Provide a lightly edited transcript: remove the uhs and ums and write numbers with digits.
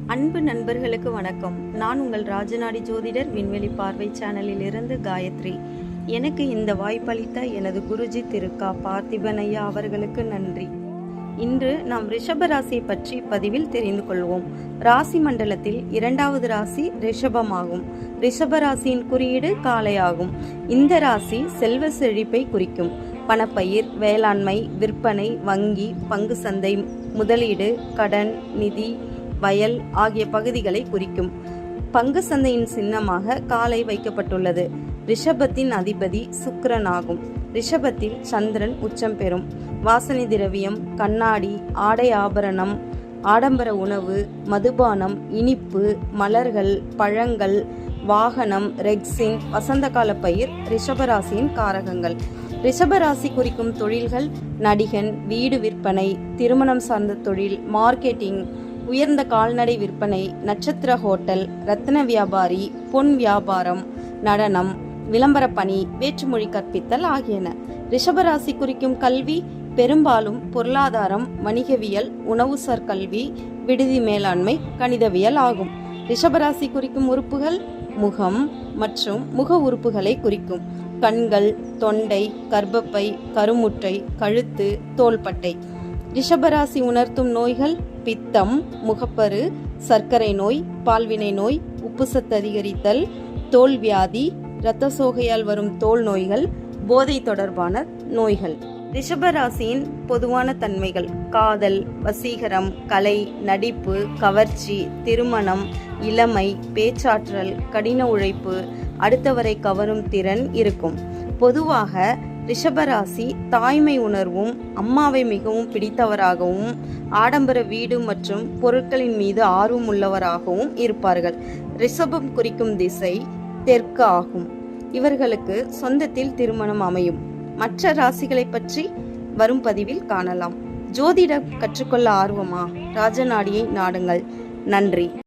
அன்பு நண்பர்களுக்கு வணக்கம். நான் உங்கள் ராஜநாடி ஜோதிடர் விண்வெளி பார்வை சேனலில் இருந்து காயத்ரி. எனக்கு இந்த வாய்ப்பளித்த எனது குருஜி திரு கா. பார்த்திபன் ஐயா அவர்களுக்கு நன்றி. இன்று நாம் ரிஷப ராசியை பற்றி பதிவில் தெரிந்து கொள்வோம். ராசி மண்டலத்தில் இரண்டாவது ராசி ரிஷபமாகும். ரிஷப ராசியின் குறியீடு காளை ஆகும். இந்த ராசி செல்வ செழிப்பை குறிக்கும். பணப்பயிர், வேளாண்மை, விற்பனை, வங்கி, பங்கு சந்தை, முதலீடு, கடன், நிதி, வயல் ஆகிய பகுதிகளை குறிக்கும். பங்கு சந்தையின் சின்னமாக காளை வைக்கப்பட்டுள்ளது. ரிஷபத்தின் அதிபதி சுக்கிரன் ஆகும். ரிஷபத்தில் சந்திரன் உச்சம் பெறும். வாசனை திரவியம், கண்ணாடி, ஆடை ஆபரணம், ஆடம்பர உணவு, மதுபானம், இனிப்பு, மலர்கள், பழங்கள், வாகனம், ரெக்சின், வசந்தகால பயிர் ரிஷபராசியின் காரகங்கள். ரிஷபராசி குறிக்கும் தொழில்கள் நடிகன், வீடு விற்பனை, திருமணம் சார்ந்த தொழில், மார்க்கெட்டிங், உயர்ந்த கால்நடை விற்பனை, நட்சத்திர ஹோட்டல், ரத்தின வியாபாரி, பொன் வியாபாரம், நடனம், விளம்பர பணி, வேற்றுமொழி கற்பித்தல் ஆகியன. ரிஷபராசி குறிக்கும் கல்வி பெரும்பாலும் பொருளாதாரம், வணிகவியல், உணவுசார் கல்வி, விடுதி மேலாண்மை, கணிதவியல் ஆகும். ரிஷபராசி குறிக்கும் உறுப்புகள் முகம் மற்றும் முக உறுப்புகளை குறிக்கும். கண்கள், தொண்டை, கர்ப்பப்பை, கருமுட்டை, கழுத்து, தோள்பட்டை. ரிஷபராசி உணர்த்தும் நோய்கள் பித்தம், முகப்பரு, சர்க்கரை நோய், பால்வினை நோய், உப்புசத்து அதிகரித்தல், தோல் வியாதி, இரத்த சோகையால் வரும் தோல் நோய்கள், போதை தொடர்பான நோய்கள். ரிஷபராசியின் பொதுவான தன்மைகள் காதல், வசீகரம், கலை, நடிப்பு, கவர்ச்சி, திருமணம், இளமை, பேச்சாற்றல், கடின உழைப்பு, அடுத்தவரை கவரும் திறன் இருக்கும். பொதுவாக ரிஷபராசி தாய்மை உணர்வும் அம்மாவை மிகவும் பிடித்தவராகவும் ஆடம்பர வீடு மற்றும் பொருட்களின் மீது ஆர்வம் உள்ளவராகவும் இருப்பார்கள். ரிஷபம் குறிக்கும் திசை தெற்கு ஆகும். இவர்களுக்கு சொந்தத்தில் திருமணம் அமையும். மற்ற ராசிகளை பற்றி வரும் பதிவில் காணலாம். ஜோதிடம் கற்றுக்கொள்ள ஆர்வமா? ராஜநாடியை நாடுங்கள். நன்றி.